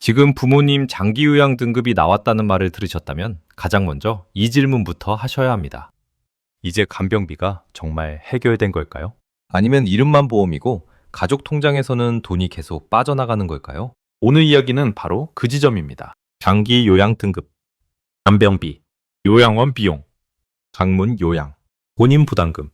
지금 부모님 장기요양 등급이 나왔다는 말을 들으셨다면 가장 먼저 이 질문부터 하셔야 합니다. 이제 간병비가 정말 해결된 걸까요? 아니면 이름만 보험이고 가족 통장에서는 돈이 계속 빠져나가는 걸까요? 오늘 이야기는 바로 그 지점입니다. 장기 요양 등급, 간병비, 요양원 비용, 방문 요양, 본인 부담금.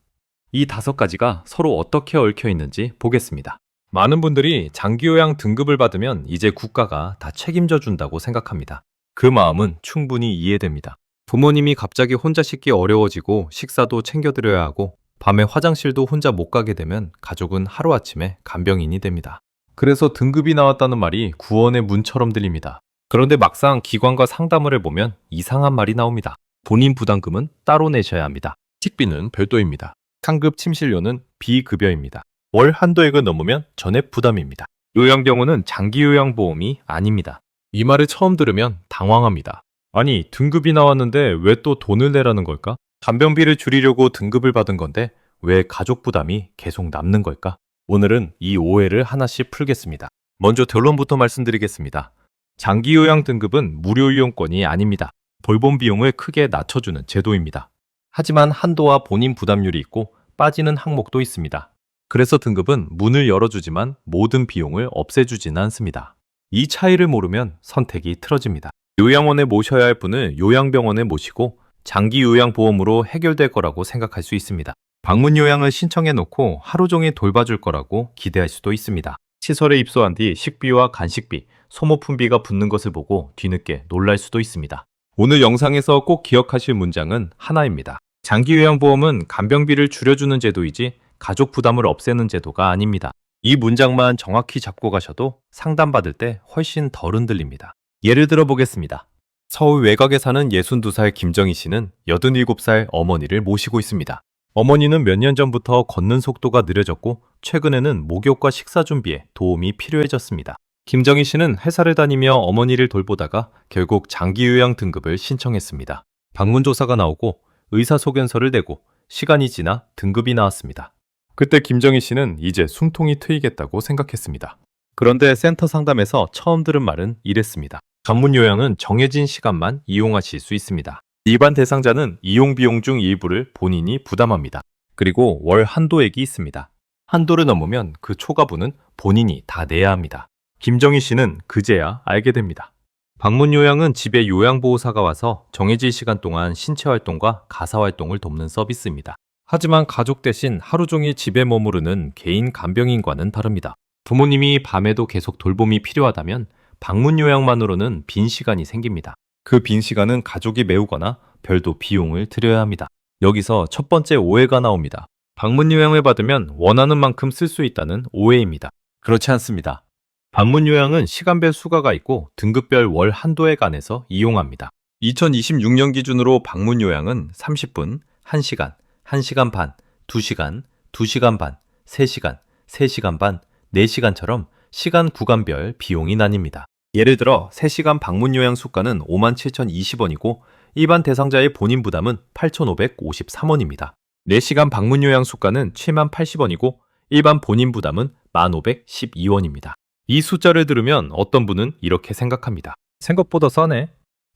이 5가지가 서로 어떻게 얽혀 있는지 보겠습니다. 많은 분들이 장기요양 등급을 받으면 이제 국가가 다 책임져 준다고 생각합니다. 그 마음은 충분히 이해됩니다. 부모님이 갑자기 혼자 씻기 어려워지고 식사도 챙겨드려야 하고 밤에 화장실도 혼자 못 가게 되면 가족은 하루아침에 간병인이 됩니다. 그래서 등급이 나왔다는 말이 구원의 문처럼 들립니다. 그런데 막상 기관과 상담을 해보면 이상한 말이 나옵니다. 본인 부담금은 따로 내셔야 합니다. 식비는 별도입니다. 상급 침실료는 비급여입니다. 월 한도액을 넘으면 전액 부담입니다. 요양병원은 장기요양보험이 아닙니다. 이 말을 처음 들으면 당황합니다. 아니, 등급이 나왔는데 왜 또 돈을 내라는 걸까? 간병비를 줄이려고 등급을 받은 건데 왜 가족 부담이 계속 남는 걸까? 오늘은 이 오해를 하나씩 풀겠습니다. 먼저 결론부터 말씀드리겠습니다. 장기요양 등급은 무료 이용권이 아닙니다. 돌봄 비용을 크게 낮춰주는 제도입니다. 하지만 한도와 본인 부담률이 있고 빠지는 항목도 있습니다. 그래서 등급은 문을 열어주지만 모든 비용을 없애주지는 않습니다. 이 차이를 모르면 선택이 틀어집니다. 요양원에 모셔야 할 분을 요양병원에 모시고 장기요양보험으로 해결될 거라고 생각할 수 있습니다. 방문요양을 신청해 놓고 하루 종일 돌봐줄 거라고 기대할 수도 있습니다. 시설에 입소한 뒤 식비와 간식비, 소모품비가 붙는 것을 보고 뒤늦게 놀랄 수도 있습니다. 오늘 영상에서 꼭 기억하실 문장은 하나입니다. 장기요양보험은 간병비를 줄여주는 제도이지 가족 부담을 없애는 제도가 아닙니다. 이 문장만 정확히 잡고 가셔도 상담받을 때 훨씬 덜 흔들립니다. 예를 들어 보겠습니다. 서울 외곽에 사는 62살 김정희 씨는 87살 어머니를 모시고 있습니다. 어머니는 몇 년 전부터 걷는 속도가 느려졌고 최근에는 목욕과 식사 준비에 도움이 필요해졌습니다. 김정희 씨는 회사를 다니며 어머니를 돌보다가 결국 장기요양 등급을 신청했습니다. 방문조사가 나오고 의사소견서를 내고 시간이 지나 등급이 나왔습니다. 그때 김정희 씨는 이제 숨통이 트이겠다고 생각했습니다. 그런데 센터 상담에서 처음 들은 말은 이랬습니다. 전문요양은 정해진 시간만 이용하실 수 있습니다. 일반 대상자는 이용 비용 중 일부를 본인이 부담합니다. 그리고 월 한도액이 있습니다. 한도를 넘으면 그 초과분은 본인이 다 내야 합니다. 김정희 씨는 그제야 알게 됩니다. 방문요양은 집에 요양보호사가 와서 정해진 시간 동안 신체활동과 가사활동을 돕는 서비스입니다. 하지만 가족 대신 하루 종일 집에 머무르는 개인 간병인과는 다릅니다. 부모님이 밤에도 계속 돌봄이 필요하다면 방문 요양만으로는 빈 시간이 생깁니다. 그 빈 시간은 가족이 메우거나 별도 비용을 들여야 합니다. 여기서 첫 번째 오해가 나옵니다. 방문 요양을 받으면 원하는 만큼 쓸 수 있다는 오해입니다. 그렇지 않습니다. 방문 요양은 시간별 수가가 있고 등급별 월 한도액 안에서 이용합니다. 2026년 기준으로 방문 요양은 30분, 1시간, 1시간 반, 2시간, 2시간 반, 3시간, 3시간 반, 4시간처럼 시간 구간별 비용이 나뉩니다. 예를 들어 3시간 방문 요양 수가는 57,020원이고 일반 대상자의 본인 부담은 8,553원입니다. 4시간 방문 요양 수가는 70,080원이고 일반 본인 부담은 1,512원입니다. 이 숫자를 들으면 어떤 분은 이렇게 생각합니다. 생각보다 싸네.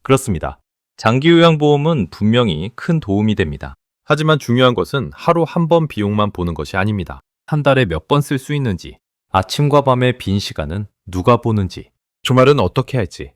그렇습니다. 장기요양보험은 분명히 큰 도움이 됩니다. 하지만 중요한 것은 하루 한 번 비용만 보는 것이 아닙니다. 한 달에 몇 번 쓸 수 있는지, 아침과 밤의 빈 시간은 누가 보는지, 주말은 어떻게 할지,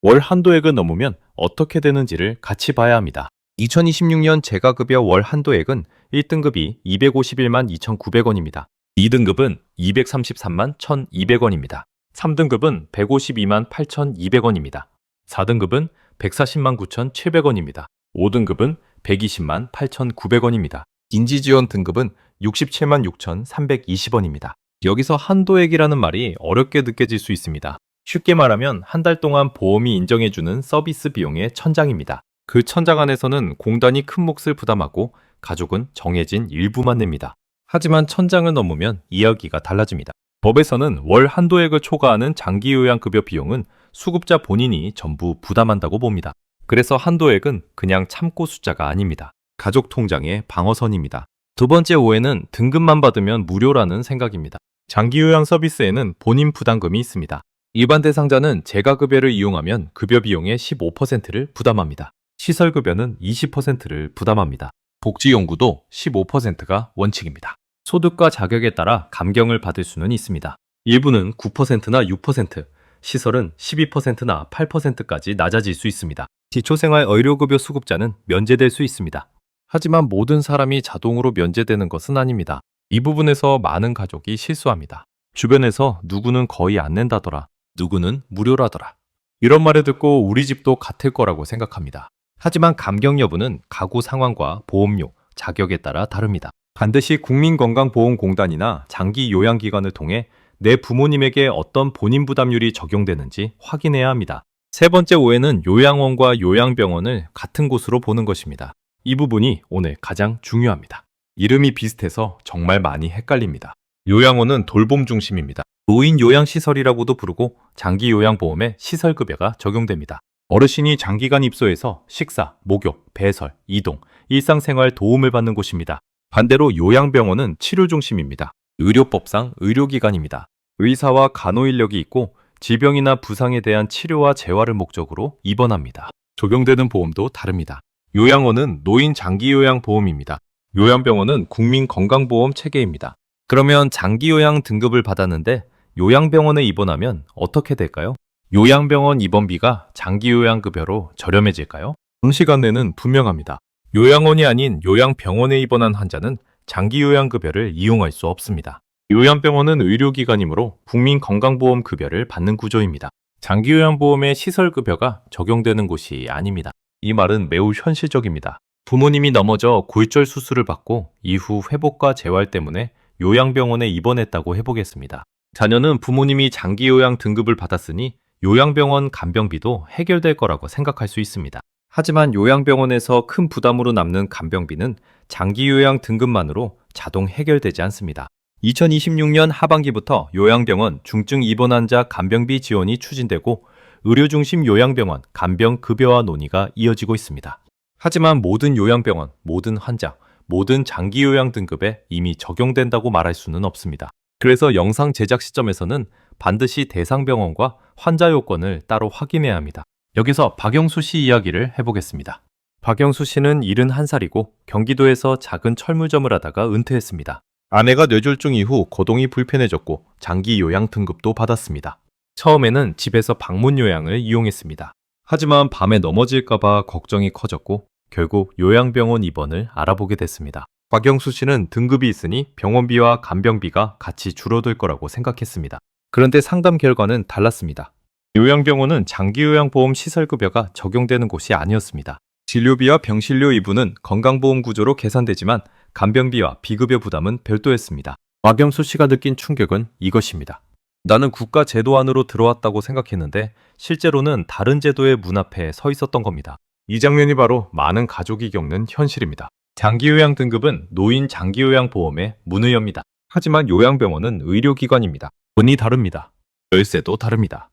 월 한도액을 넘으면 어떻게 되는지를 같이 봐야 합니다. 2026년 재가급여 월 한도액은 1등급이 251만 2,900원입니다. 2등급은 233만 1,200원입니다. 3등급은 152만 8,200원입니다. 4등급은 140만 9,700원입니다. 5등급은 120만 8,900원입니다. 인지지원 등급은 67만 6,320원입니다. 여기서 한도액이라는 말이 어렵게 느껴질 수 있습니다. 쉽게 말하면 한 달 동안 보험이 인정해주는 서비스 비용의 천장입니다. 그 천장 안에서는 공단이 큰 몫을 부담하고 가족은 정해진 일부만 냅니다. 하지만 천장을 넘으면 이야기가 달라집니다. 법에서는 월 한도액을 초과하는 장기요양급여 비용은 수급자 본인이 전부 부담한다고 봅니다. 그래서 한도액은 그냥 참고 숫자가 아닙니다. 가족 통장의 방어선입니다. 두 번째 오해는 등급만 받으면 무료라는 생각입니다. 장기요양 서비스에는 본인 부담금이 있습니다. 일반 대상자는 재가급여를 이용하면 급여 비용의 15%를 부담합니다. 시설급여는 20%를 부담합니다. 복지연구도 15%가 원칙입니다. 소득과 자격에 따라 감경을 받을 수는 있습니다. 일부는 9%나 6%, 시설은 12%나 8%까지 낮아질 수 있습니다. 기초생활 의료급여 수급자는 면제될 수 있습니다. 하지만 모든 사람이 자동으로 면제되는 것은 아닙니다. 이 부분에서 많은 가족이 실수합니다. 주변에서 누구는 거의 안 낸다더라, 누구는 무료라더라. 이런 말을 듣고 우리 집도 같을 거라고 생각합니다. 하지만 감경 여부는 가구 상황과 보험료, 자격에 따라 다릅니다. 반드시 국민건강보험공단이나 장기 요양기관을 통해 내 부모님에게 어떤 본인 부담률이 적용되는지 확인해야 합니다. 세 번째 오해는 요양원과 요양병원을 같은 곳으로 보는 것입니다. 이 부분이 오늘 가장 중요합니다. 이름이 비슷해서 정말 많이 헷갈립니다. 요양원은 돌봄 중심입니다. 노인 요양시설이라고도 부르고 장기 요양보험에 시설급여가 적용됩니다. 어르신이 장기간 입소해서 식사, 목욕, 배설, 이동, 일상생활 도움을 받는 곳입니다. 반대로 요양병원은 치료 중심입니다. 의료법상 의료기관입니다. 의사와 간호인력이 있고 질병이나 부상에 대한 치료와 재활을 목적으로 입원합니다. 적용되는 보험도 다릅니다. 요양원은 노인 장기요양보험입니다. 요양병원은 국민건강보험 체계입니다. 그러면 장기요양 등급을 받았는데 요양병원에 입원하면 어떻게 될까요? 요양병원 입원비가 장기요양급여로 저렴해질까요? 장시간내는 분명합니다. 요양원이 아닌 요양병원에 입원한 환자는 장기요양급여를 이용할 수 없습니다. 요양병원은 의료기관이므로 국민건강보험급여를 받는 구조입니다. 장기요양보험의 시설급여가 적용되는 곳이 아닙니다. 이 말은 매우 현실적입니다. 부모님이 넘어져 골절 수술을 받고 이후 회복과 재활 때문에 요양병원에 입원했다고 해보겠습니다. 자녀는 부모님이 장기요양 등급을 받았으니 요양병원 간병비도 해결될 거라고 생각할 수 있습니다. 하지만 요양병원에서 큰 부담으로 남는 간병비는 장기요양 등급만으로 자동 해결되지 않습니다. 2026년 하반기부터 요양병원 중증 입원 환자 간병비 지원이 추진되고 의료중심 요양병원 간병급여화 논의가 이어지고 있습니다. 하지만 모든 요양병원, 모든 환자, 모든 장기요양 등급에 이미 적용된다고 말할 수는 없습니다. 그래서 영상 제작 시점에서는 반드시 대상 병원과 환자 요건을 따로 확인해야 합니다. 여기서 박영수 씨 이야기를 해보겠습니다. 박영수 씨는 71살이고 경기도에서 작은 철물점을 하다가 은퇴했습니다. 아내가 뇌졸중 이후 거동이 불편해졌고 장기 요양 등급도 받았습니다. 처음에는 집에서 방문 요양을 이용했습니다. 하지만 밤에 넘어질까봐 걱정이 커졌고 결국 요양병원 입원을 알아보게 됐습니다. 박영수 씨는 등급이 있으니 병원비와 간병비가 같이 줄어들 거라고 생각했습니다. 그런데 상담 결과는 달랐습니다. 요양병원은 장기요양보험 시설급여가 적용되는 곳이 아니었습니다. 진료비와 병실료 일부는 건강보험 구조로 계산되지만 간병비와 비급여 부담은 별도였습니다. 박영수 씨가 느낀 충격은 이것입니다. 나는 국가 제도 안으로 들어왔다고 생각했는데 실제로는 다른 제도의 문 앞에 서 있었던 겁니다. 이 장면이 바로 많은 가족이 겪는 현실입니다. 장기요양 등급은 노인 장기요양보험의 문을 엽니다. 하지만 요양병원은 의료기관입니다. 문이 다릅니다. 열쇠도 다릅니다.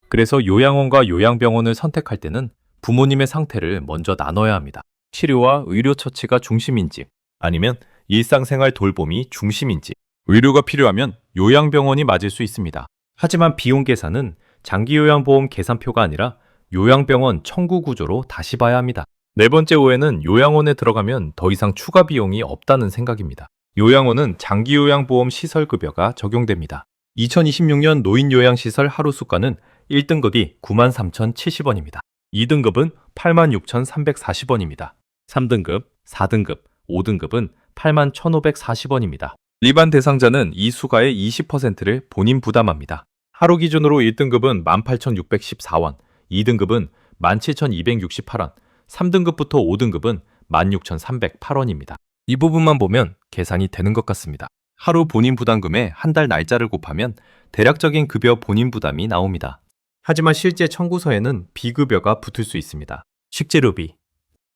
그래서 요양원과 요양병원을 선택할 때는 부모님의 상태를 먼저 나눠야 합니다. 치료와 의료처치가 중심인지 아니면 일상생활 돌봄이 중심인지 의료가 필요하면 요양병원이 맞을 수 있습니다. 하지만 비용 계산은 장기요양보험 계산표가 아니라 요양병원 청구 구조로 다시 봐야 합니다. 네 번째 오해는 요양원에 들어가면 더 이상 추가 비용이 없다는 생각입니다. 요양원은 장기요양보험 시설급여가 적용됩니다. 2026년 노인요양시설 하루 수가는 1등급이 93,070원입니다. 2등급은 86,340원입니다. 3등급, 4등급, 5등급은 81,540원입니다. 일반 대상자는 이 수가의 20%를 본인 부담합니다. 하루 기준으로 1등급은 18,614원, 2등급은 17,268원, 3등급부터 5등급은 16,308원입니다. 이 부분만 보면 계산이 되는 것 같습니다. 하루 본인 부담금에 한 달 날짜를 곱하면 대략적인 급여 본인 부담이 나옵니다. 하지만 실제 청구서에는 비급여가 붙을 수 있습니다. 식재료비,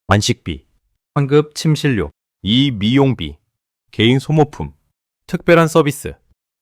만식비, 환급 침실료, 미용비, 개인 소모품, 특별한 서비스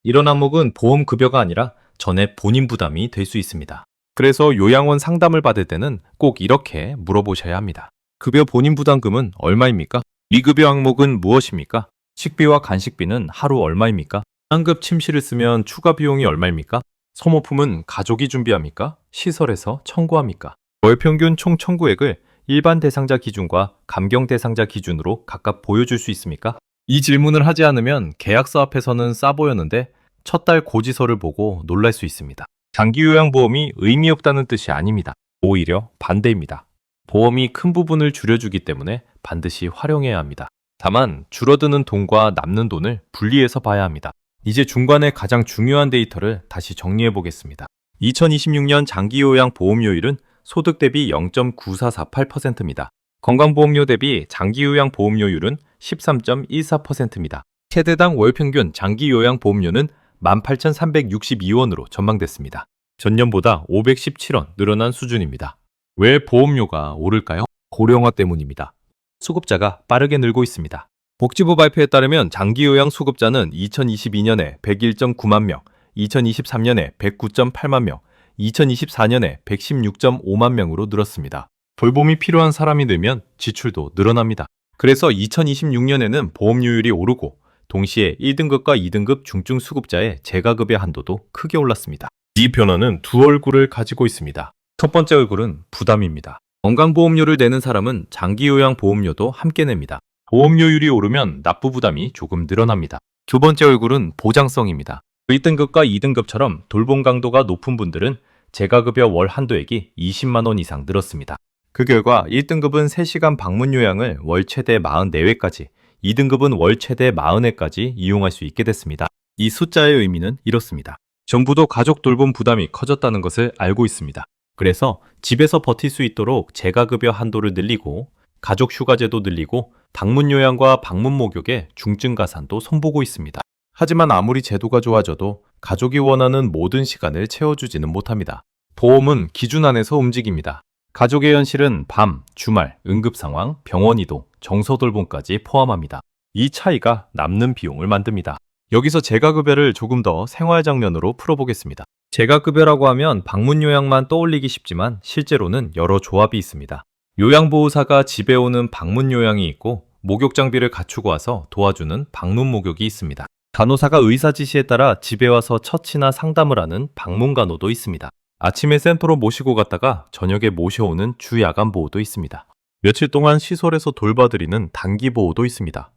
이런 항목은 보험 급여가 아니라 전액 본인 부담이 될 수 있습니다. 그래서 요양원 상담을 받을 때는 꼭 이렇게 물어보셔야 합니다. 급여 본인 부담금은 얼마입니까? 미급여 항목은 무엇입니까? 식비와 간식비는 하루 얼마입니까? 상급 침실을 쓰면 추가 비용이 얼마입니까? 소모품은 가족이 준비합니까? 시설에서 청구합니까? 월 평균 총 청구액을 일반 대상자 기준과 감경 대상자 기준으로 각각 보여줄 수 있습니까? 이 질문을 하지 않으면 계약서 앞에서는 싸 보였는데 첫 달 고지서를 보고 놀랄 수 있습니다. 장기요양보험이 의미 없다는 뜻이 아닙니다. 오히려 반대입니다. 보험이 큰 부분을 줄여주기 때문에 반드시 활용해야 합니다. 다만 줄어드는 돈과 남는 돈을 분리해서 봐야 합니다. 이제 중간에 가장 중요한 데이터를 다시 정리해 보겠습니다. 2026년 장기요양 보험료율은 소득 대비 0.9448%입니다. 건강보험료 대비 장기요양 보험료율은 13.14%입니다. 세대당 월평균 장기요양 보험료는 18,362원으로 전망됐습니다. 전년보다 517원 늘어난 수준입니다. 왜 보험료가 오를까요? 고령화 때문입니다. 수급자가 빠르게 늘고 있습니다. 복지부 발표에 따르면 장기요양 수급자는 2022년에 101.9만 명, 2023년에 109.8만 명, 2024년에 116.5만 명으로 늘었습니다. 돌봄이 필요한 사람이 늘면 지출도 늘어납니다. 그래서 2026년에는 보험료율이 오르고 동시에 1등급과 2등급 중증 수급자의 재가급여 한도도 크게 올랐습니다. 이 변화는 두 얼굴을 가지고 있습니다. 첫 번째 얼굴은 부담입니다. 건강보험료를 내는 사람은 장기요양 보험료도 함께 냅니다. 보험료율이 오르면 납부 부담이 조금 늘어납니다. 두 번째 얼굴은 보장성입니다. 1등급과 2등급처럼 돌봄 강도가 높은 분들은 재가급여 월 한도액이 20만 원 이상 늘었습니다. 그 결과 1등급은 3시간 방문 요양을 월 최대 44회까지, 2등급은 월 최대 40회까지 이용할 수 있게 됐습니다. 이 숫자의 의미는 이렇습니다. 정부도 가족 돌봄 부담이 커졌다는 것을 알고 있습니다. 그래서 집에서 버틸 수 있도록 재가급여 한도를 늘리고 가족 휴가제도 늘리고 방문 요양과 방문 목욕의 중증 가산도 손보고 있습니다. 하지만 아무리 제도가 좋아져도 가족이 원하는 모든 시간을 채워주지는 못합니다. 보험은 기준 안에서 움직입니다. 가족의 현실은 밤, 주말, 응급 상황, 병원 이동, 정서 돌봄까지 포함합니다. 이 차이가 남는 비용을 만듭니다. 여기서 재가급여를 조금 더 생활 장면으로 풀어보겠습니다. 재가급여라고 하면 방문 요양만 떠올리기 쉽지만 실제로는 여러 조합이 있습니다. 요양보호사가 집에 오는 방문 요양이 있고 목욕 장비를 갖추고 와서 도와주는 방문 목욕이 있습니다. 간호사가 의사 지시에 따라 집에 와서 처치나 상담을 하는 방문 간호도 있습니다. 아침에 센터로 모시고 갔다가 저녁에 모셔오는 주야간 보호도 있습니다. 며칠 동안 시설에서 돌봐드리는 단기 보호도 있습니다.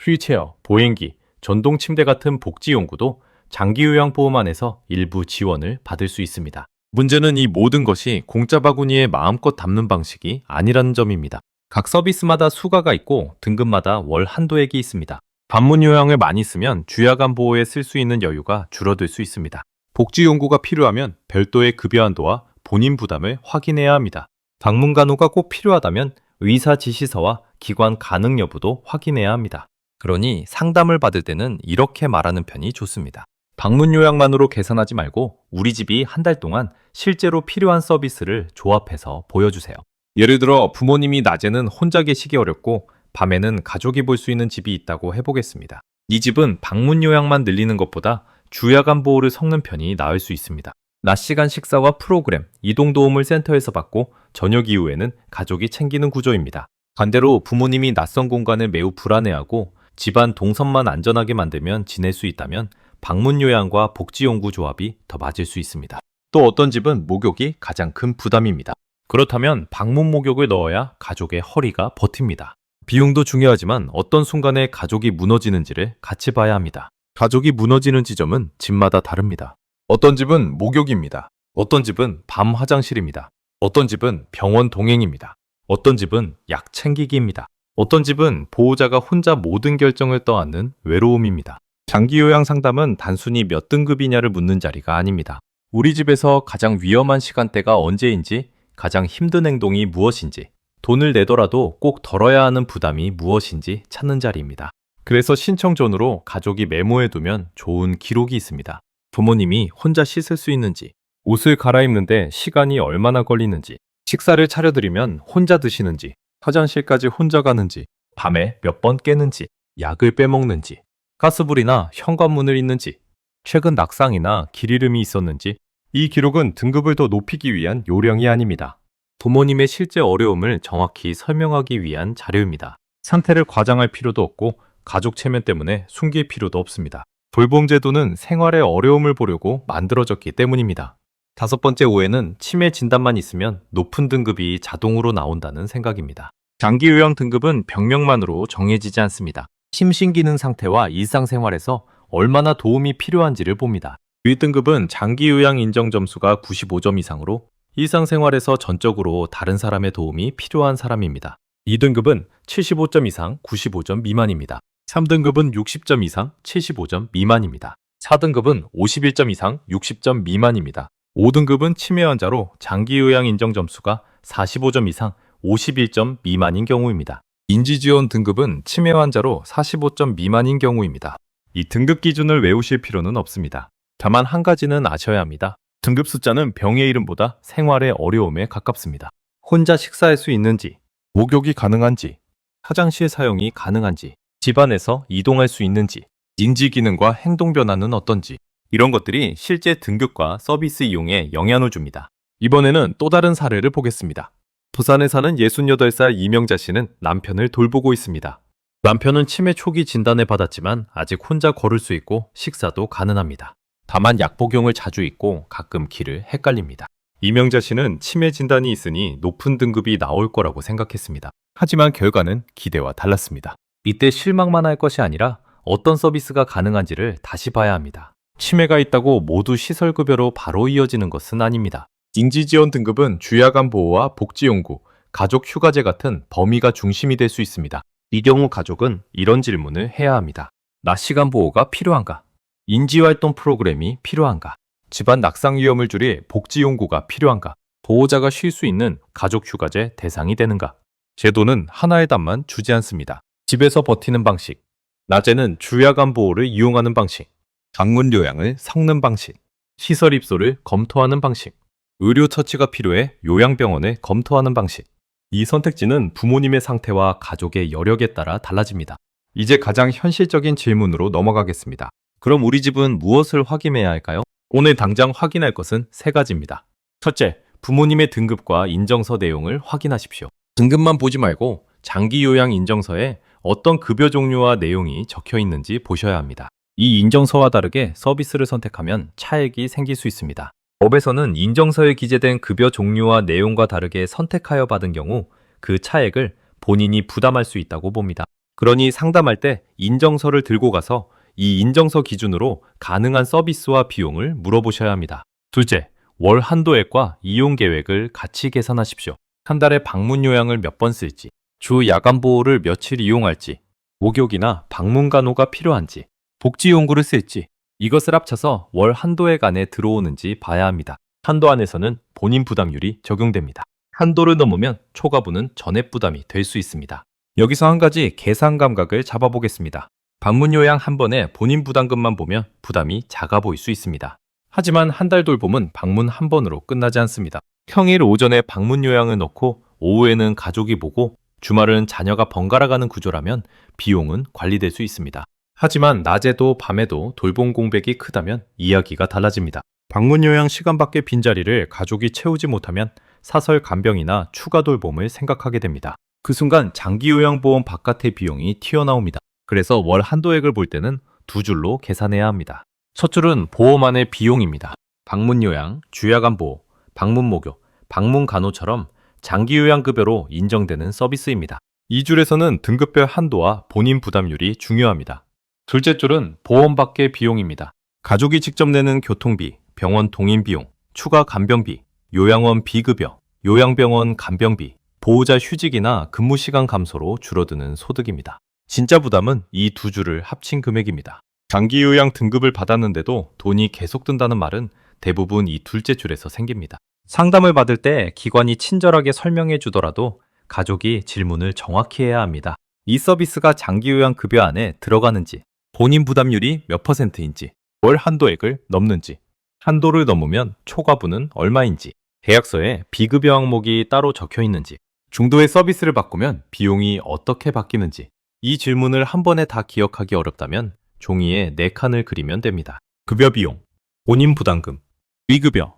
휠체어, 보행기, 전동 침대 같은 복지 용구도 장기요양보험 안에서 일부 지원을 받을 수 있습니다. 문제는 이 모든 것이 공짜 바구니에 마음껏 담는 방식이 아니라는 점입니다. 각 서비스마다 수가가 있고 등급마다 월 한도액이 있습니다. 방문 요양을 많이 쓰면 주야간 보호에 쓸 수 있는 여유가 줄어들 수 있습니다. 복지 용구가 필요하면 별도의 급여 한도와 본인 부담을 확인해야 합니다. 방문 간호가 꼭 필요하다면 의사 지시서와 기관 가능 여부도 확인해야 합니다. 그러니 상담을 받을 때는 이렇게 말하는 편이 좋습니다. 방문 요양만으로 계산하지 말고 우리 집이 한 달 동안 실제로 필요한 서비스를 조합해서 보여주세요. 예를 들어 부모님이 낮에는 혼자 계시기 어렵고 밤에는 가족이 볼 수 있는 집이 있다고 해보겠습니다. 이 집은 방문 요양만 늘리는 것보다 주야간 보호를 섞는 편이 나을 수 있습니다. 낮 시간 식사와 프로그램, 이동 도움을 센터에서 받고 저녁 이후에는 가족이 챙기는 구조입니다. 반대로 부모님이 낯선 공간을 매우 불안해하고 집안 동선만 안전하게 만들면 지낼 수 있다면 방문 요양과 복지용구 조합이 더 맞을 수 있습니다. 또 어떤 집은 목욕이 가장 큰 부담입니다. 그렇다면 방문 목욕을 넣어야 가족의 허리가 버팁니다. 비용도 중요하지만 어떤 순간에 가족이 무너지는지를 같이 봐야 합니다. 가족이 무너지는 지점은 집마다 다릅니다. 어떤 집은 목욕입니다. 어떤 집은 밤 화장실입니다. 어떤 집은 병원 동행입니다. 어떤 집은 약 챙기기입니다. 어떤 집은 보호자가 혼자 모든 결정을 떠안는 외로움입니다. 장기요양 상담은 단순히 몇 등급이냐를 묻는 자리가 아닙니다. 우리 집에서 가장 위험한 시간대가 언제인지, 가장 힘든 행동이 무엇인지, 돈을 내더라도 꼭 덜어야 하는 부담이 무엇인지 찾는 자리입니다. 그래서 신청전으로 가족이 메모해두면 좋은 기록이 있습니다. 부모님이 혼자 씻을 수 있는지, 옷을 갈아입는데 시간이 얼마나 걸리는지, 식사를 차려드리면 혼자 드시는지, 화장실까지 혼자 가는지, 밤에 몇 번 깨는지, 약을 빼먹는지, 가스불이나 현관문을 잇는지, 최근 낙상이나 길 잃음이 있었는지. 이 기록은 등급을 더 높이기 위한 요령이 아닙니다. 부모님의 실제 어려움을 정확히 설명하기 위한 자료입니다. 상태를 과장할 필요도 없고 가족 체면 때문에 숨길 필요도 없습니다. 돌봄 제도는 생활의 어려움을 보려고 만들어졌기 때문입니다. 다섯 번째 오해는 치매 진단만 있으면 높은 등급이 자동으로 나온다는 생각입니다. 장기 요양 등급은 병명만으로 정해지지 않습니다. 심신기능 상태와 일상생활에서 얼마나 도움이 필요한지를 봅니다. 1등급은 장기 요양 인정 점수가 95점 이상으로 일상생활에서 전적으로 다른 사람의 도움이 필요한 사람입니다. 2등급은 75점 이상 95점 미만입니다. 3등급은 60점 이상 75점 미만입니다. 4등급은 51점 이상 60점 미만입니다. 5등급은 치매 환자로 장기 요양 인정 점수가 45점 이상 51점 미만인 경우입니다. 인지지원 등급은 치매 환자로 45점 미만인 경우입니다. 이 등급 기준을 외우실 필요는 없습니다. 다만 한 가지는 아셔야 합니다. 등급 숫자는 병의 이름보다 생활의 어려움에 가깝습니다. 혼자 식사할 수 있는지, 목욕이 가능한지, 화장실 사용이 가능한지, 집안에서 이동할 수 있는지, 인지 기능과 행동 변화는 어떤지, 이런 것들이 실제 등급과 서비스 이용에 영향을 줍니다. 이번에는 또 다른 사례를 보겠습니다. 부산에 사는 68살 이명자 씨는 남편을 돌보고 있습니다. 남편은 치매 초기 진단을 받았지만 아직 혼자 걸을 수 있고 식사도 가능합니다. 다만 약 복용을 자주 잊고 가끔 길을 헷갈립니다. 이명자 씨는 치매 진단이 있으니 높은 등급이 나올 거라고 생각했습니다. 하지만 결과는 기대와 달랐습니다. 이때 실망만 할 것이 아니라 어떤 서비스가 가능한지를 다시 봐야 합니다. 치매가 있다고 모두 시설급여로 바로 이어지는 것은 아닙니다. 인지지원 등급은 주야간 보호와 복지용구, 가족 휴가제 같은 범위가 중심이 될 수 있습니다. 이 경우 가족은 이런 질문을 해야 합니다. 낮 시간 보호가 필요한가? 인지활동 프로그램이 필요한가? 집안 낙상 위험을 줄일 복지용구가 필요한가? 보호자가 쉴 수 있는 가족 휴가제 대상이 되는가? 제도는 하나의 답만 주지 않습니다. 집에서 버티는 방식, 낮에는 주야간 보호를 이용하는 방식, 방문 요양을 섞는 방식, 시설 입소를 검토하는 방식, 의료 처치가 필요해 요양병원을 검토하는 방식. 이 선택지는 부모님의 상태와 가족의 여력에 따라 달라집니다. 이제 가장 현실적인 질문으로 넘어가겠습니다. 그럼 우리 집은 무엇을 확인해야 할까요? 오늘 당장 확인할 것은 세 가지입니다. 첫째, 부모님의 등급과 인정서 내용을 확인하십시오. 등급만 보지 말고 장기 요양 인정서에 어떤 급여 종류와 내용이 적혀 있는지 보셔야 합니다. 이 인정서와 다르게 서비스를 선택하면 차액이 생길 수 있습니다. 법에서는 인정서에 기재된 급여 종류와 내용과 다르게 선택하여 받은 경우 그 차액을 본인이 부담할 수 있다고 봅니다. 그러니 상담할 때 인정서를 들고 가서 이 인정서 기준으로 가능한 서비스와 비용을 물어보셔야 합니다. 둘째, 월 한도액과 이용 계획을 같이 계산하십시오. 한 달에 방문 요양을 몇 번 쓸지, 주 야간 보호를 며칠 이용할지, 목욕이나 방문 간호가 필요한지, 복지용구를 쓸지, 이것을 합쳐서 월 한도액 안에 들어오는지 봐야 합니다. 한도 안에서는 본인 부담률이 적용됩니다. 한도를 넘으면 초과분은 전액 부담이 될 수 있습니다. 여기서 한 가지 계산 감각을 잡아보겠습니다. 방문 요양 한 번에 본인 부담금만 보면 부담이 작아 보일 수 있습니다. 하지만 한 달 돌봄은 방문 한 번으로 끝나지 않습니다. 평일 오전에 방문 요양을 넣고 오후에는 가족이 보고 주말은 자녀가 번갈아 가는 구조라면 비용은 관리될 수 있습니다. 하지만 낮에도 밤에도 돌봄 공백이 크다면 이야기가 달라집니다. 방문 요양 시간밖에 빈자리를 가족이 채우지 못하면 사설 간병이나 추가 돌봄을 생각하게 됩니다. 그 순간 장기 요양보험 바깥의 비용이 튀어나옵니다. 그래서 월 한도액을 볼 때는 두 줄로 계산해야 합니다. 첫 줄은 보험 안의 비용입니다. 방문 요양, 주야간 보호, 방문 목욕, 방문 간호처럼 장기 요양급여로 인정되는 서비스입니다. 이 줄에서는 등급별 한도와 본인 부담률이 중요합니다. 둘째 줄은 보험 밖의 비용입니다. 가족이 직접 내는 교통비, 병원 동인 비용, 추가 간병비, 요양원 비급여, 요양병원 간병비, 보호자 휴직이나 근무 시간 감소로 줄어드는 소득입니다. 진짜 부담은 이 두 줄을 합친 금액입니다. 장기 요양 등급을 받았는데도 돈이 계속 든다는 말은 대부분 이 둘째 줄에서 생깁니다. 상담을 받을 때 기관이 친절하게 설명해 주더라도 가족이 질문을 정확히 해야 합니다. 이 서비스가 장기 요양 급여 안에 들어가는지, 본인 부담률이 몇 %인지, 월 한도액을 넘는지, 한도를 넘으면 초과분은 얼마인지, 계약서에 비급여 항목이 따로 적혀 있는지, 중도의 서비스를 바꾸면 비용이 어떻게 바뀌는지, 이 질문을 한 번에 다 기억하기 어렵다면 종이에 4칸을 그리면 됩니다. 급여 비용, 본인 부담금, 위급여,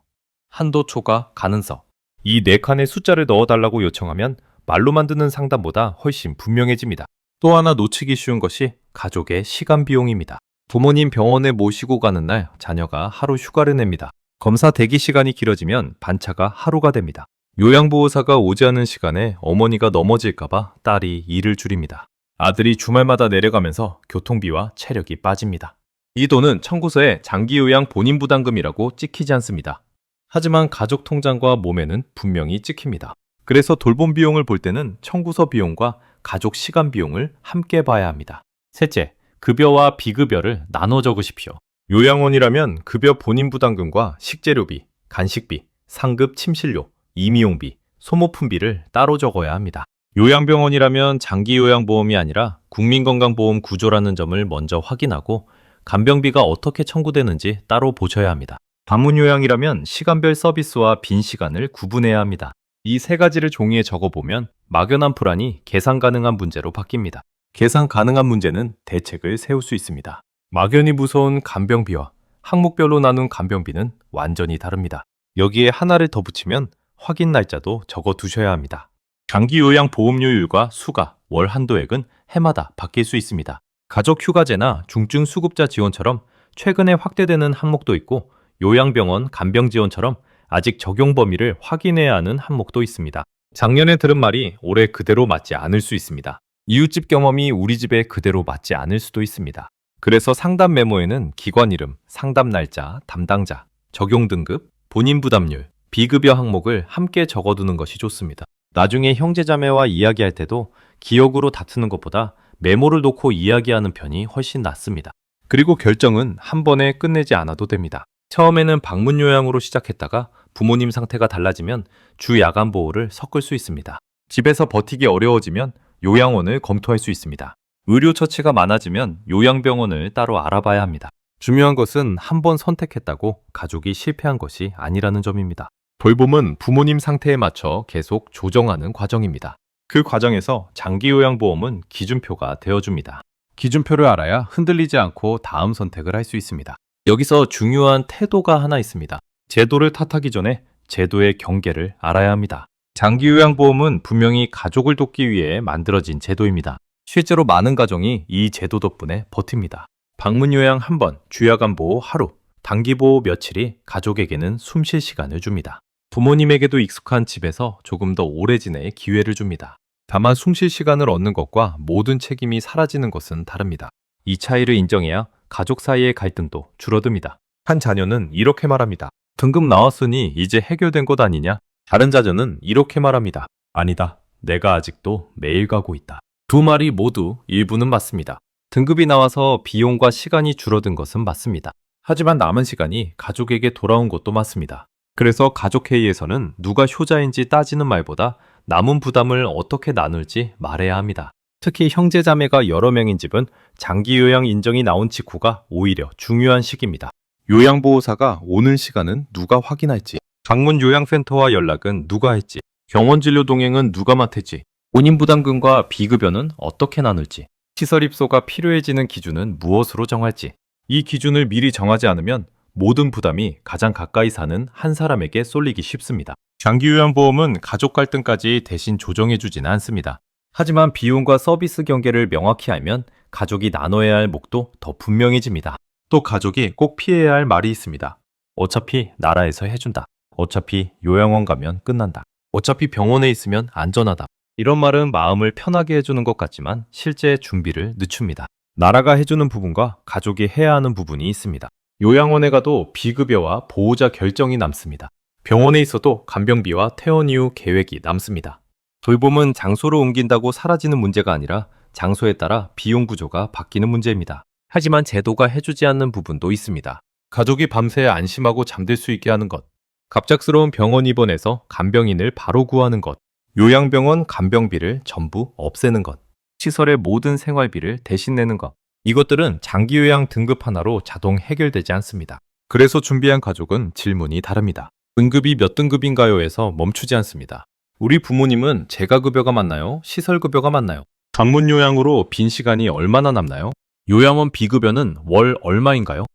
한도 초과 가능성. 이 4칸의 숫자를 넣어달라고 요청하면 말로만 듣는 상담보다 훨씬 분명해집니다. 또 하나 놓치기 쉬운 것이 가족의 시간 비용입니다. 부모님 병원에 모시고 가는 날 자녀가 하루 휴가를 냅니다. 검사 대기 시간이 길어지면 반차가 하루가 됩니다. 요양보호사가 오지 않은 시간에 어머니가 넘어질까봐 딸이 일을 줄입니다. 아들이 주말마다 내려가면서 교통비와 체력이 빠집니다. 이 돈은 청구서에 장기요양 본인 부담금이라고 찍히지 않습니다. 하지만 가족 통장과 몸에는 분명히 찍힙니다. 그래서 돌봄 비용을 볼 때는 청구서 비용과 가족 시간 비용을 함께 봐야 합니다. 셋째, 급여와 비급여를 나눠 적으십시오. 요양원이라면 급여 본인 부담금과 식재료비, 간식비, 상급 침실료, 임의용비, 소모품비를 따로 적어야 합니다. 요양병원이라면 장기요양보험이 아니라 국민건강보험 구조라는 점을 먼저 확인하고 간병비가 어떻게 청구되는지 따로 보셔야 합니다. 방문요양이라면 시간별 서비스와 빈 시간을 구분해야 합니다. 이 세 가지를 종이에 적어보면 막연한 불안이 계산 가능한 문제로 바뀝니다. 계산 가능한 문제는 대책을 세울 수 있습니다. 막연히 무서운 간병비와 항목별로 나눈 간병비는 완전히 다릅니다. 여기에 하나를 더 붙이면 확인 날짜도 적어 두셔야 합니다. 장기요양 보험료율과 수가, 월 한도액은 해마다 바뀔 수 있습니다. 가족휴가제나 중증수급자 지원처럼 최근에 확대되는 항목도 있고 요양병원 간병지원처럼 아직 적용 범위를 확인해야 하는 항목도 있습니다. 작년에 들은 말이 올해 그대로 맞지 않을 수 있습니다. 이웃집 경험이 우리 집에 그대로 맞지 않을 수도 있습니다. 그래서 상담 메모에는 기관 이름, 상담 날짜, 담당자, 적용 등급, 본인 부담률, 비급여 항목을 함께 적어두는 것이 좋습니다. 나중에 형제자매와 이야기할 때도 기억으로 다투는 것보다 메모를 놓고 이야기하는 편이 훨씬 낫습니다. 그리고 결정은 한 번에 끝내지 않아도 됩니다. 처음에는 방문 요양으로 시작했다가 부모님 상태가 달라지면 주 야간 보호를 섞을 수 있습니다. 집에서 버티기 어려워지면 요양원을 검토할 수 있습니다. 의료 처치가 많아지면 요양병원을 따로 알아봐야 합니다. 중요한 것은 한 번 선택했다고 가족이 실패한 것이 아니라는 점입니다. 돌봄은 부모님 상태에 맞춰 계속 조정하는 과정입니다. 그 과정에서 장기요양보험은 기준표가 되어줍니다. 기준표를 알아야 흔들리지 않고 다음 선택을 할 수 있습니다. 여기서 중요한 태도가 하나 있습니다. 제도를 탓하기 전에 제도의 경계를 알아야 합니다. 장기요양보험은 분명히 가족을 돕기 위해 만들어진 제도입니다. 실제로 많은 가정이 이 제도 덕분에 버팁니다. 방문요양 한 번, 주야간 보호 하루, 단기보호 며칠이 가족에게는 숨 쉴 시간을 줍니다. 부모님에게도 익숙한 집에서 조금 더 오래 지낼 기회를 줍니다. 다만 숨 쉴 시간을 얻는 것과 모든 책임이 사라지는 것은 다릅니다. 이 차이를 인정해야 가족 사이의 갈등도 줄어듭니다. 한 자녀는 이렇게 말합니다. 등급 나왔으니 이제 해결된 것 아니냐? 다른 자녀는 이렇게 말합니다. 아니다. 내가 아직도 매일 가고 있다. 두 말이 모두 일부는 맞습니다. 등급이 나와서 비용과 시간이 줄어든 것은 맞습니다. 하지만 남은 시간이 가족에게 돌아온 것도 맞습니다. 그래서 가족회의에서는 누가 효자인지 따지는 말보다 남은 부담을 어떻게 나눌지 말해야 합니다. 특히 형제자매가 여러 명인 집은 장기요양 인정이 나온 직후가 오히려 중요한 시기입니다. 요양보호사가 오는 시간은 누가 확인할지, 방문요양센터와 연락은 누가 할지, 병원진료 동행은 누가 맡을지, 본인 부담금과 비급여는 어떻게 나눌지, 시설 입소가 필요해지는 기준은 무엇으로 정할지, 이 기준을 미리 정하지 않으면 모든 부담이 가장 가까이 사는 한 사람에게 쏠리기 쉽습니다. 장기요양보험은 가족 갈등까지 대신 조정해주지는 않습니다. 하지만 비용과 서비스 경계를 명확히 알면 가족이 나눠야 할 몫도 더 분명해집니다. 또 가족이 꼭 피해야 할 말이 있습니다. 어차피 나라에서 해준다. 어차피 요양원 가면 끝난다. 어차피 병원에 있으면 안전하다. 이런 말은 마음을 편하게 해주는 것 같지만 실제 준비를 늦춥니다. 나라가 해주는 부분과 가족이 해야 하는 부분이 있습니다. 요양원에 가도 비급여와 보호자 결정이 남습니다. 병원에 있어도 간병비와 퇴원 이후 계획이 남습니다. 돌봄은 장소를 옮긴다고 사라지는 문제가 아니라 장소에 따라 비용 구조가 바뀌는 문제입니다. 하지만 제도가 해주지 않는 부분도 있습니다. 가족이 밤새 안심하고 잠들 수 있게 하는 것, 갑작스러운 병원 입원에서 간병인을 바로 구하는 것, 요양병원 간병비를 전부 없애는 것, 시설의 모든 생활비를 대신 내는 것, 이것들은 장기요양 등급 하나로 자동 해결되지 않습니다. 그래서 준비한 가족은 질문이 다릅니다. 등급이 몇 등급인가요?에서 멈추지 않습니다. 우리 부모님은 재가급여가 맞나요? 시설급여가 맞나요? 방문요양으로 빈 시간이 얼마나 남나요? 요양원 비급여는 월 얼마인가요?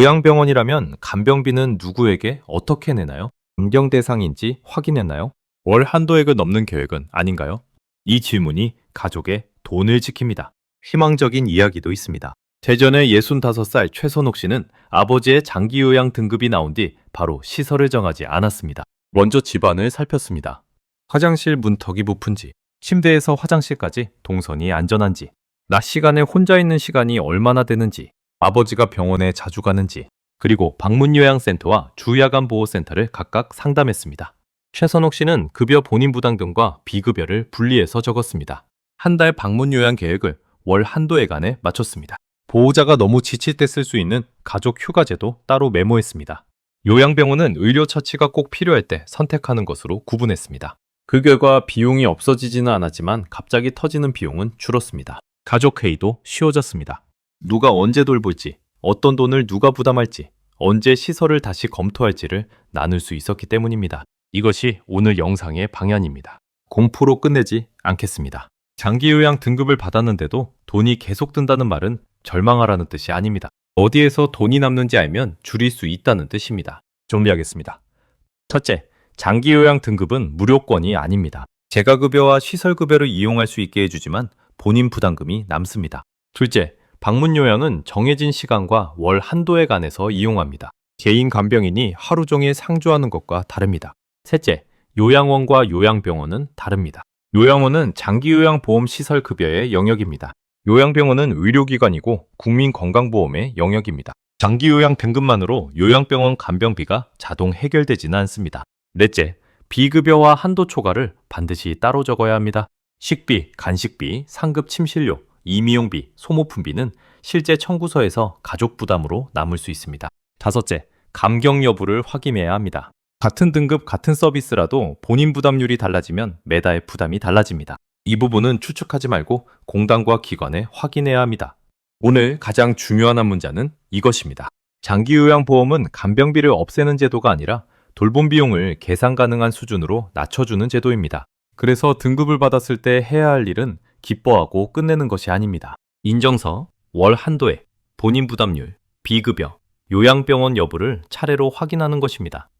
요양병원이라면 간병비는 누구에게 어떻게 내나요? 검경 대상인지 확인했나요? 월 한도액을 넘는 계획은 아닌가요? 이 질문이 가족의 돈을 지킵니다. 희망적인 이야기도 있습니다. 대전의 65살 최선옥 씨는 아버지의 장기요양 등급이 나온 뒤 바로 시설을 정하지 않았습니다. 먼저 집안을 살폈습니다. 화장실 문턱이 부푼지, 침대에서 화장실까지 동선이 안전한지, 낮 시간에 혼자 있는 시간이 얼마나 되는지, 아버지가 병원에 자주 가는지, 그리고 방문요양센터와 주야간보호센터를 각각 상담했습니다. 최선옥 씨는 급여 본인 부담 등과 비급여를 분리해서 적었습니다. 한 달 방문요양 계획을 월 한도액안에 맞췄습니다. 보호자가 너무 지칠 때 쓸 수 있는 가족 휴가제도 따로 메모했습니다. 요양병원은 의료 처치가 꼭 필요할 때 선택하는 것으로 구분했습니다. 그 결과 비용이 없어지지는 않았지만 갑자기 터지는 비용은 줄었습니다. 가족회의도 쉬워졌습니다. 누가 언제 돌볼지, 어떤 돈을 누가 부담할지, 언제 시설을 다시 검토할지를 나눌 수 있었기 때문입니다. 이것이 오늘 영상의 방향입니다. 공포로 끝내지 않겠습니다. 장기요양 등급을 받았는데도 돈이 계속 든다는 말은 절망하라는 뜻이 아닙니다. 어디에서 돈이 남는지 알면 줄일 수 있다는 뜻입니다. 정리하겠습니다. 첫째, 장기요양 등급은 무료권이 아닙니다. 재가급여와 시설급여를 이용할 수 있게 해주지만 본인 부담금이 남습니다. 둘째, 방문요양은 정해진 시간과 월 한도액 안에서 이용합니다. 개인 간병인이 하루 종일 상주하는 것과 다릅니다. 셋째, 요양원과 요양병원은 다릅니다. 요양원은 장기요양보험시설급여의 영역입니다. 요양병원은 의료기관이고 국민건강보험의 영역입니다. 장기요양 등급만으로 요양병원 간병비가 자동 해결되지는 않습니다. 넷째, 비급여와 한도 초과를 반드시 따로 적어야 합니다. 식비, 간식비, 상급 침실료, 임의용비, 소모품비는 실제 청구서에서 가족 부담으로 남을 수 있습니다. 다섯째, 감경 여부를 확인해야 합니다. 같은 등급, 같은 서비스라도 본인 부담률이 달라지면 매달 부담이 달라집니다. 이 부분은 추측하지 말고 공단과 기관에 확인해야 합니다. 오늘 가장 중요한 한 문자는 이것입니다. 장기요양보험은 간병비를 없애는 제도가 아니라 돌봄 비용을 계산 가능한 수준으로 낮춰주는 제도입니다. 그래서 등급을 받았을 때 해야 할 일은 기뻐하고 끝내는 것이 아닙니다. 인정서, 월 한도액, 본인 부담률, 비급여, 요양병원 여부를 차례로 확인하는 것입니다.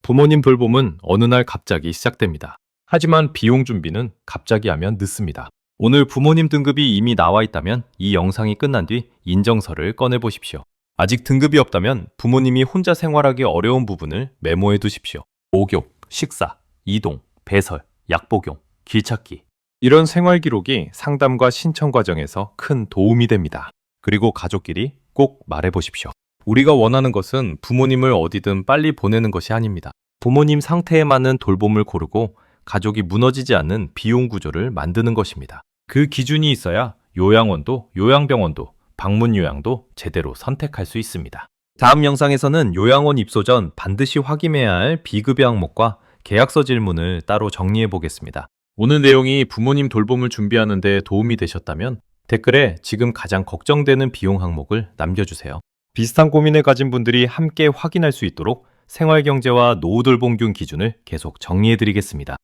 부모님 돌봄은 어느 날 갑자기 시작됩니다. 하지만 비용 준비는 갑자기 하면 늦습니다. 오늘 부모님 등급이 이미 나와 있다면 이 영상이 끝난 뒤 인정서를 꺼내 보십시오. 아직 등급이 없다면 부모님이 혼자 생활하기 어려운 부분을 메모해 두십시오. 목욕, 식사, 이동, 배설, 약 복용, 길 찾기. 이런 생활 기록이 상담과 신청 과정에서 큰 도움이 됩니다. 그리고 가족끼리 꼭 말해 보십시오. 우리가 원하는 것은 부모님을 어디든 빨리 보내는 것이 아닙니다. 부모님 상태에 맞는 돌봄을 고르고 가족이 무너지지 않는 비용 구조를 만드는 것입니다. 그 기준이 있어야 요양원도, 요양병원도, 방문요양도 제대로 선택할 수 있습니다. 다음 영상에서는 요양원 입소 전 반드시 확인해야 할 비급여 항목과 계약서 질문을 따로 정리해 보겠습니다. 오늘 내용이 부모님 돌봄을 준비하는 데 도움이 되셨다면 댓글에 지금 가장 걱정되는 비용 항목을 남겨주세요. 비슷한 고민을 가진 분들이 함께 확인할 수 있도록 생활경제와 노후돌봄 기준을 계속 정리해 드리겠습니다.